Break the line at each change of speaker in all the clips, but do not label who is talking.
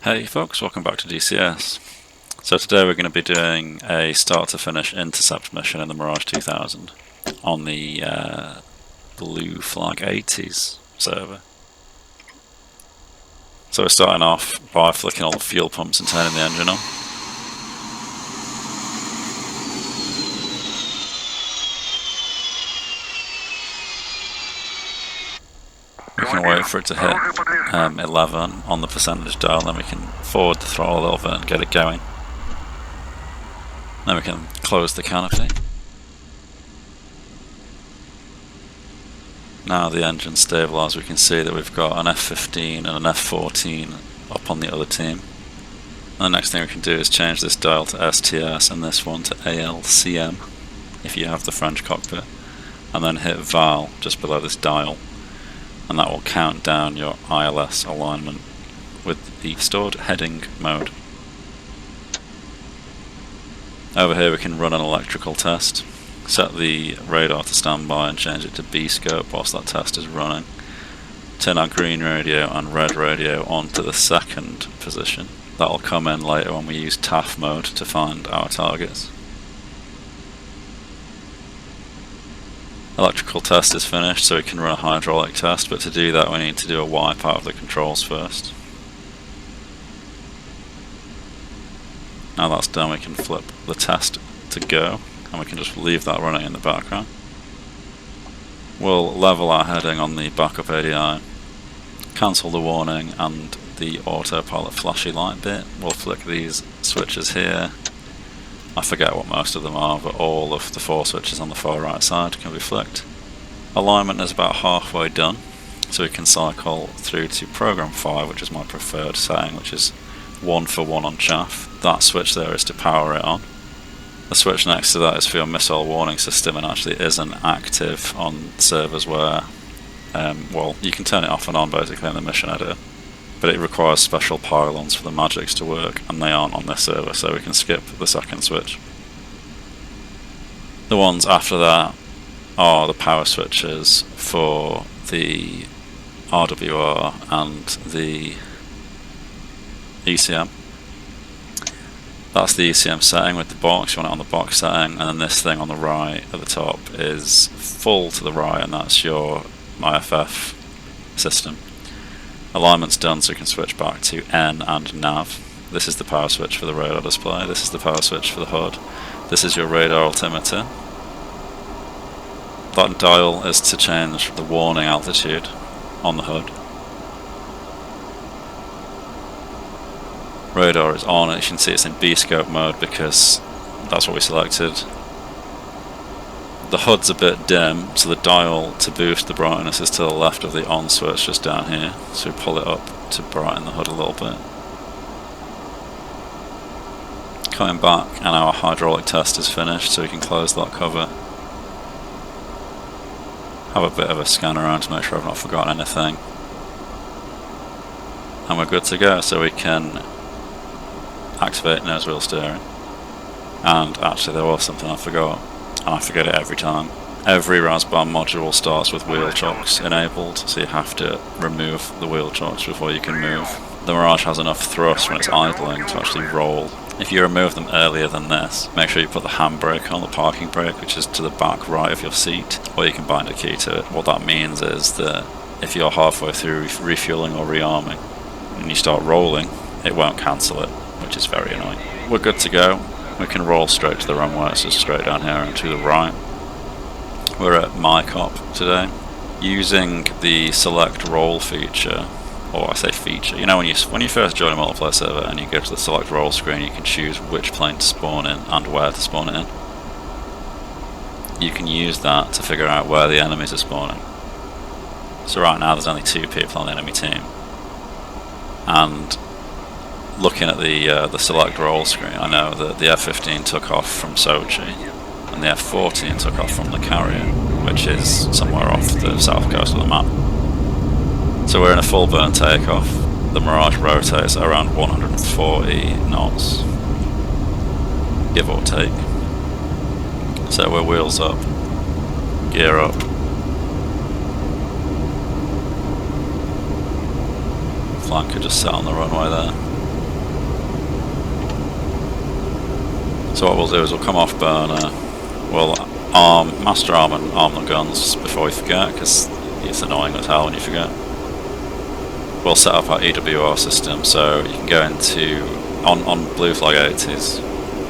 Hey folks, welcome back to DCS. So today we're going to be doing a start to finish intercept mission in the Mirage 2000 on the BlueFlag 80s server. So we're starting off by flicking all the fuel pumps and turning the engine on. We can wait for it to hit 11 on the percentage dial, then we can forward the throttle a little bit and get it going. Then we can close the canopy. Now the engine's stabilised, we can see that we've got an F15 and an F14 up on the other team. And the next thing we can do is change this dial to STS and this one to ALCM if you have the French cockpit, and then hit VAL just below this dial, and that will count down your ILS alignment with the stored heading mode. Over here we can run an electrical test, set the radar to standby and change it to B scope whilst that test is running. Turn our green radio and red radio onto the second position. That'll come in later when we use TAF mode to find our targets. Electrical test is finished, so we can run a hydraulic test, but to do that we need to do a wipe out of the controls first. Now that's done, we can flip the test to go, and we can just leave that running in the background. We'll level our heading on the backup ADI, cancel the warning and the autopilot flashy light bit. We'll flick these switches here. I forget what most of them are, but all of the 4 switches on the far right side can be flicked. Alignment is about halfway done, so we can cycle through to program 5, which is my preferred setting, which is 1 for 1 on chaff. That switch there is to power it on. The switch next to that is for your missile warning system, and actually isn't active on servers where, well, you can turn it off and on basically in the mission editor, but it requires special pylons for the magics to work, and they aren't on this server, so we can skip the second switch. The ones after that are the power switches for the RWR and the ECM. That's the ECM setting with the box. You want it on the box setting, and then this thing on the right at the top is full to the right, and that's your IFF system. Alignment's done, so we can switch back to N and nav. This is the power switch for the radar display, this is the power switch for the HUD, this is your radar altimeter. That dial is to change the warning altitude on the HUD. Radar is on, and you can see it's in B scope mode because that's what we selected. The HUD's a bit dim, so the dial to boost the brightness is to the left of the on switch just down here, so we pull it up to brighten the HUD a little bit. Coming back, and our hydraulic test is finished, so we can close that cover. Have a bit of a scan around to make sure I've not forgotten anything. And we're good to go, so we can activate nose wheel steering. And actually there was something I forgot. I forget it every time. Every Raspberry module starts with wheel chocks enabled, so you have to remove the wheel chocks before you can move. The Mirage has enough thrust when it's idling to actually roll. If you remove them earlier than this, make sure you put the handbrake on, the parking brake, which is to the back right of your seat, or you can bind a key to it. What that means is that if you're halfway through refueling or rearming and you start rolling, it won't cancel it, which is very annoying. We're good to go. We can roll straight to the runway, so straight down here and to the right. We're at MyCop today, using the select roll feature, or I say feature. You know, when you first join a multiplayer server and you go to the select roll screen, you can choose which plane to spawn in and where to spawn it in. You can use that to figure out where the enemies are spawning. So right now there's only 2 people on the enemy team, and looking at the select roll screen, I know that the F-15 took off from Sochi, and the F-14 took off from the carrier, which is somewhere off the south coast of the map. So we're in a full burn takeoff. The Mirage rotates at around 140 knots, give or take. So we're wheels up, gear up. Flanker just sat on the runway there. So what we'll do is we'll come off burner, we'll master arm and arm the guns before we forget, because it's annoying as hell when you forget. We'll set up our EWR system, so you can go into, on BlueFlag 80s,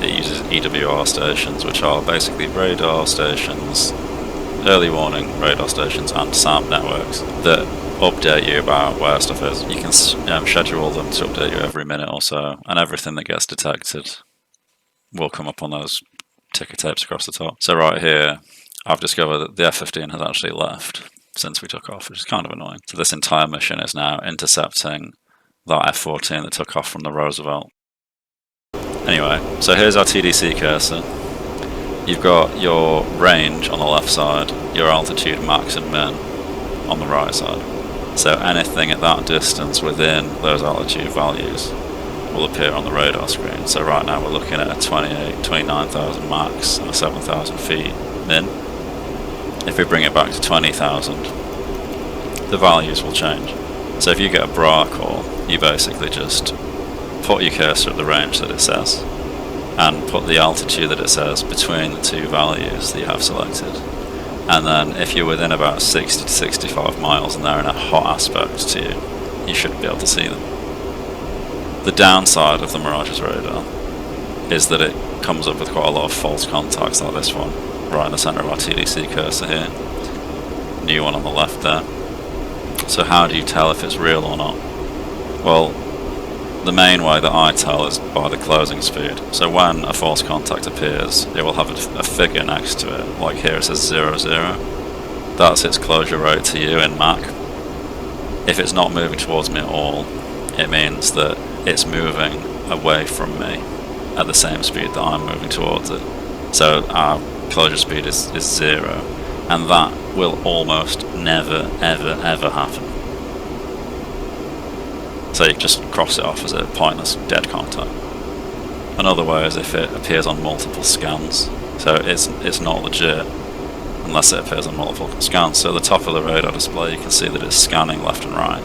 it uses EWR stations, which are basically radar stations, early warning radar stations and SAM networks that update you about where stuff is. You can schedule them to update you every minute or so, and everything that gets detected will come up on those ticker tapes across the top. So right here, I've discovered that the F-15 has actually left since we took off, which is kind of annoying. So this entire mission is now intercepting that F-14 that took off from the Roosevelt. Anyway, so here's our TDC cursor. You've got your range on the left side, your altitude max and min on the right side. So anything at that distance within those altitude values will appear on the radar screen. So right now we're looking at a 29,000 max and a 7,000 feet min. If we bring it back to 20,000, the values will change. So if you get a bra call, you basically just put your cursor at the range that it says and put the altitude that it says between the two values that you have selected. And then if you're within about 60 to 65 miles and they're in a hot aspect to you, you should be able to see them. The downside of the Mirage's radar is that it comes up with quite a lot of false contacts like this one, right in the centre of our TDC cursor here. New one on the left there. So how do you tell if it's real or not? Well, the main way that I tell is by the closing speed. So when a false contact appears, it will have a figure next to it, like here it says 00. That's its closure rate to you in Mach. If it's not moving towards me at all, it means that it's moving away from me at the same speed that I'm moving towards it. So our closure speed is 0, and that will almost never ever ever happen. So you just cross it off as a pointless dead contact. Another way is if it appears on multiple scans. So it's not legit unless it appears on multiple scans. So at the top of the radar display you can see that it's scanning left and right.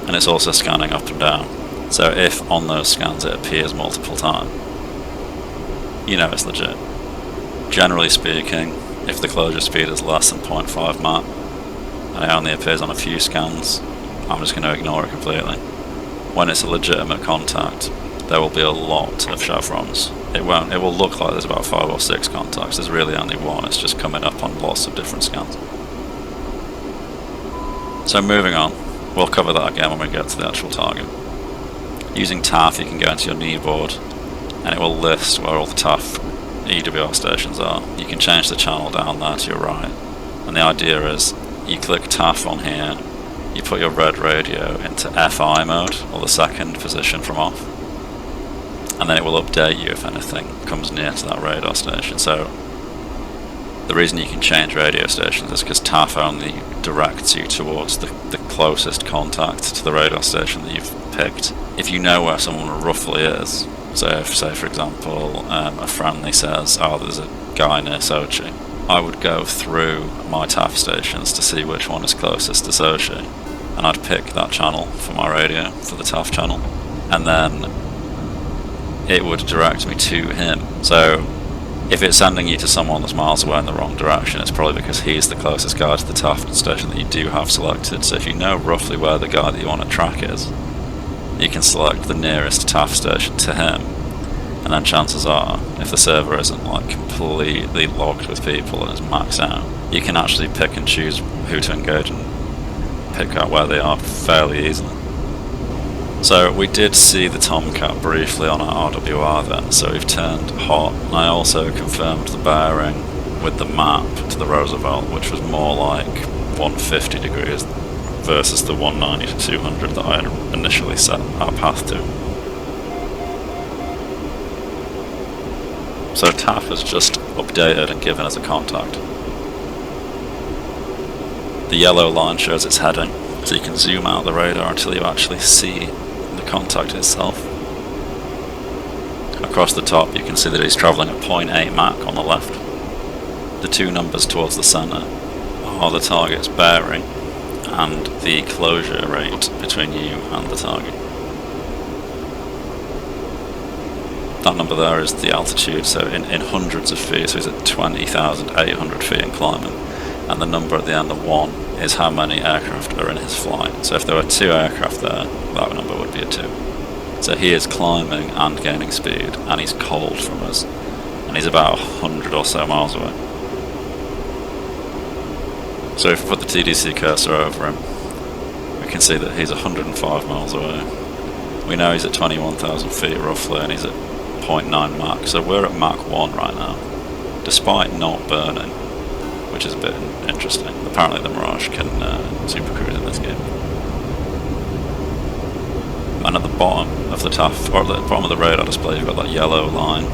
And it's also scanning up and down. So if on those scans it appears multiple times, you know it's legit. Generally speaking, if the closure speed is less than 0.5 Mach and it only appears on a few scans, I'm just going to ignore it completely. When it's a legitimate contact, there will be a lot of chevrons. It will look like there's about 5 or 6 contacts. There's really only one. It's just coming up on lots of different scans. So moving on, we'll cover that again when we get to the actual target. Using TAF, you can go into your kneeboard and it will list where all the TAF EWR stations are. You can change the channel down there to your right. And the idea is you click TAF on here, you put your red radio into FI mode, or the second position from off, and then it will update you if anything comes near to that radar station. So the reason you can change radio stations is because TAF only directs you towards the closest contact to the radar station that you've picked. If you know where someone roughly is, so if, say for example, a friendly says, oh, there's a guy near Sochi, I would go through my TAF stations to see which one is closest to Sochi, and I'd pick that channel for my radio, for the TAF channel, and then it would direct me to him. So if it's sending you to someone that's miles away in the wrong direction, it's probably because he's the closest guy to the TAF station that you do have selected. So if you know roughly where the guy that you want to track is, you can select the nearest TAF station to him, and then chances are, if the server isn't like completely logged with people and is maxed out, you can actually pick and choose who to engage and pick out where they are fairly easily. So we did see the Tomcat briefly on our RWR then, so we've turned hot, and I also confirmed the bearing with the map to the Roosevelt, which was more like 150 degrees versus the 190 to 200 that I had initially set our path to. So TAF has just updated and given us a contact. The yellow line shows its heading, so you can zoom out the radar until you actually see the contact itself. Across the top you can see that he's travelling at 0.8 Mach on the left. The two numbers towards the centre are the target's bearing and the closure rate between you and the target. that number there is the altitude, so in hundreds of feet, so he's at 20,800 feet in climbing, and the number at the end of 1 is how many aircraft are in his flight. So if there were 2 aircraft there, that number would be a 2. So he is climbing and gaining speed, and he's cold from us, and he's about 100 or so miles away. So if we put the TDC cursor over him, we can see that he's 105 miles away. We know he's at 21,000 feet roughly, and he's at 0.9 Mach, so we're at Mach 1 right now, despite not burning, which is a bit interesting. Apparently the Mirage can supercruise in this game. And at the bottom of the TAF, or at the bottom of the radar display, you've got that yellow line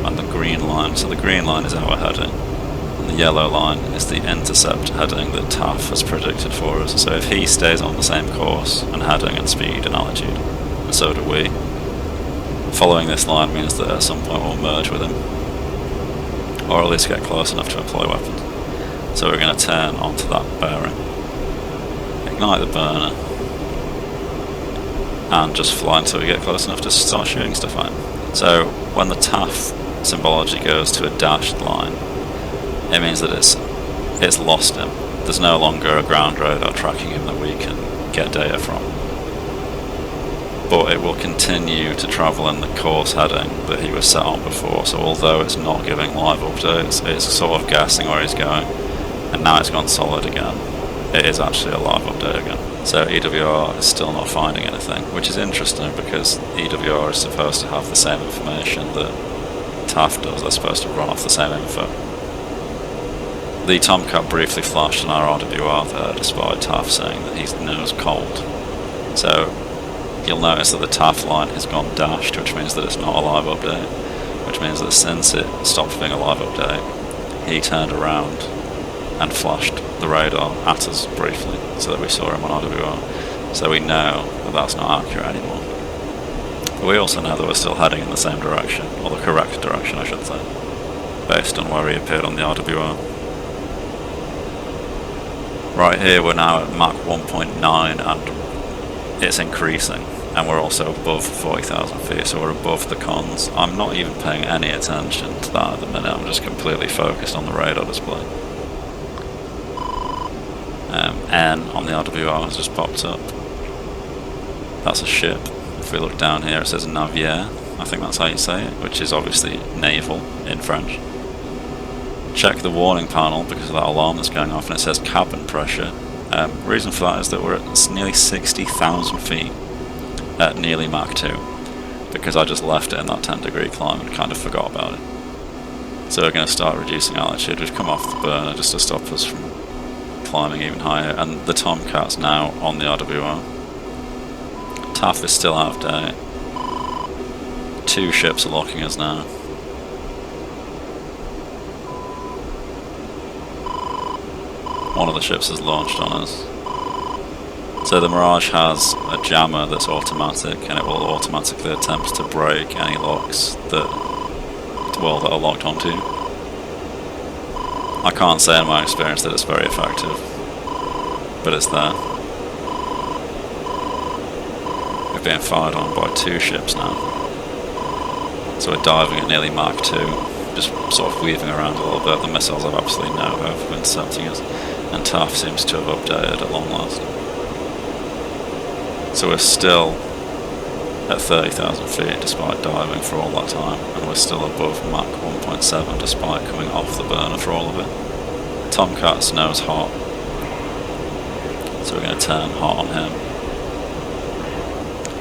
and the green line. So the green line is our heading, and the yellow line is the intercept heading that TAF has predicted for us. So if he stays on the same course and heading and speed and altitude, and so do we, following this line means that at some point we'll merge with him, or at least get close enough to employ weapons. So we're going to turn onto that bearing, ignite the burner, and just fly until we get close enough to start shooting stuff at him. So when the TAF symbology goes to a dashed line, it means that it's lost him. There's no longer a ground radar tracking him that we can get data from. But it will continue to travel in the course heading that he was set on before, so although it's not giving live updates, it's sort of guessing where he's going, and now it's gone solid again. It is actually a live update again. So EWR is still not finding anything, which is interesting because EWR is supposed to have the same information that TAF does. They're supposed to run off the same info. The Tomcat briefly flashed on our RWR there, despite TAF saying that he knows cold. So you'll notice that the TAF line has gone dashed, which means that it's not a live update, which means that since it stopped being a live update, he turned around and flashed the radar at us briefly, so that we saw him on RWR. So we know that that's not accurate anymore. But we also know that we're still heading in the same direction, or the correct direction I should say, based on where he appeared on the RWR. Right here we're now at Mach 1.9 and it's increasing, and we're also above 40,000 feet, so we're above the cons. I'm not even paying any attention to that at the minute, I'm just completely focused on the radar display. N on the RWR has just popped up. That's a ship. If we look down here it says Navire, I think that's how you say it, which is obviously naval in French. Check the warning panel because of that alarm that's going off, and it says cabin pressure. Reason for that is that we're at nearly 60,000 feet at nearly Mach 2, because I just left it in that 10-degree climb and kind of forgot about it. So we're going to start reducing altitude. We've come off the burner just to stop us from climbing even higher, and the Tomcat's now on the RWR. TAF is still out of date. 2 ships are locking us now. One of the ships has launched on us. So the Mirage has a jammer that's automatic, and it will automatically attempt to break any locks that are locked onto. I can't say in my experience that it's very effective, but it's there. We're being fired on by 2 ships now. So we're diving at nearly Mach 2, just sort of weaving around a little bit. The missiles have absolutely no hope of intercepting us, and TAF seems to have updated at long last. So we're still at 30,000 feet despite diving for all that time, and we're still above Mach 1.7 despite coming off the burner for all of it. Tomcat's nose hot, so we're going to turn hot on him.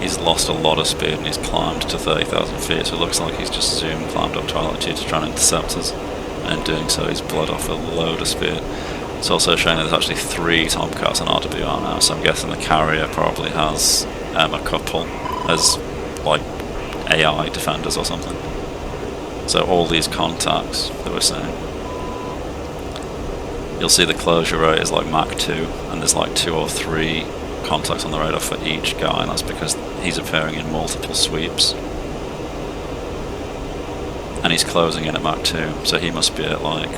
He's lost a lot of speed and he's climbed to 30,000 feet, so it looks like he's just zoomed, climbed up to altitude to try and intercept us, and in doing so he's bled off a load of speed. It's also showing that there's actually 3 Tomcats on RWR now, so I'm guessing the carrier probably has a couple as like AI defenders or something. So all these contacts that we're seeing, you'll see the closure rate is like Mach 2, and there's like 2 or 3 contacts on the radar for each guy, and that's because he's appearing in multiple sweeps. And he's closing in at Mach 2, so he must be at like,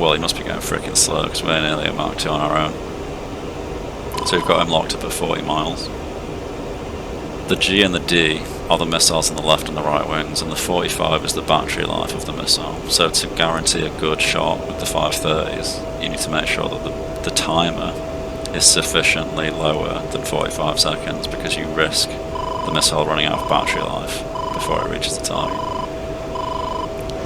well, he must be going freaking slow because we're nearly at Mach 2 on our own. So we've got him locked up at 40 miles. The G and the D are the missiles on the left and the right wings, and the 45 is the battery life of the missile. So to guarantee a good shot with the 530s, you need to make sure that the timer is sufficiently lower than 45 seconds, because you risk the missile running out of battery life before it reaches the target.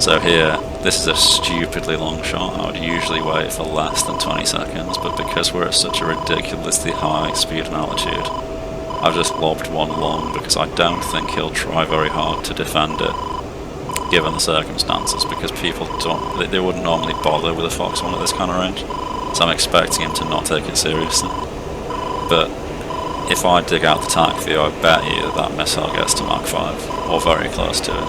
So here, this is a stupidly long shot. I would usually wait for less than 20 seconds, but because we're at such a ridiculously high speed and altitude, I've just lobbed one long because I don't think he'll try very hard to defend it, given the circumstances, because people they wouldn't normally bother with a Fox-1 at this kind of range, so I'm expecting him to not take it seriously. But if I dig out the tac view, I bet you that missile gets to Mach 5, or very close to it.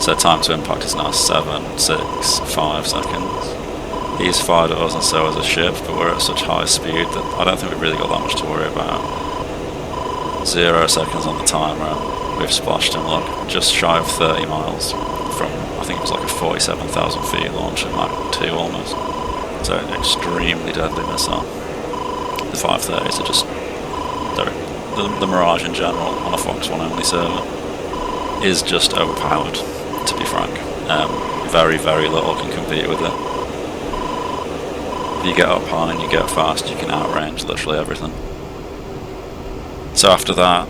So time to impact is now 7, 6, 5 seconds. He's fired at us and so has a ship, but we're at such high speed that I don't think we've really got that much to worry about. 0 seconds on the timer, and we've splashed him, look, just shy of 30 miles from, I think it was like a 47,000 feet launch at Mach 2 almost. So an extremely deadly missile. The 530s are just, the Mirage in general on a Fox-1 only server is just overpowered, to be frank. Very, very little can compete with it. If you get up high and you get fast, you can outrange literally everything. So after that,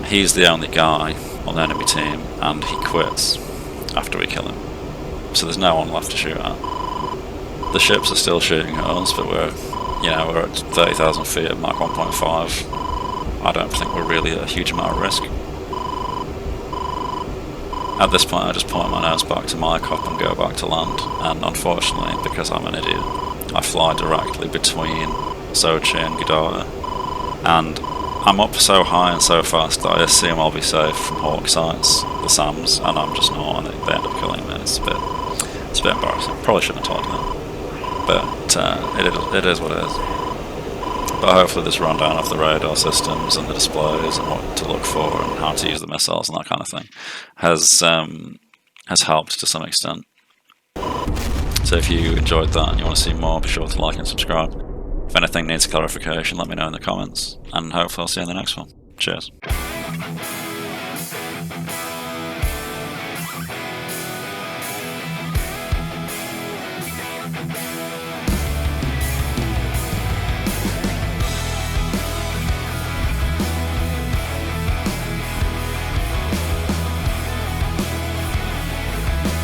he's the only guy on the enemy team, and he quits after we kill him. So there's no one left to shoot at. The ships are still shooting at us, but we're at 30,000 feet at Mach 1.5. I don't think we're really at a huge amount of risk. At this point, I just point my nose back to my cop and go back to land, and unfortunately, because I'm an idiot, I fly directly between Sochi and Gdar, and I'm up so high and so fast that I assume I'll be safe from hawk sights, the SAMs, and I'm just not, and they end up killing me. It's a bit embarrassing. Probably shouldn't have told them, but it is what it is. But hopefully this rundown of the radar systems and the displays and what to look for and how to use the missiles and that kind of thing has helped to some extent. So if you enjoyed that and you want to see more, be sure to like and subscribe. If anything needs clarification, let me know in the comments, and hopefully I'll see you in the next one. Cheers.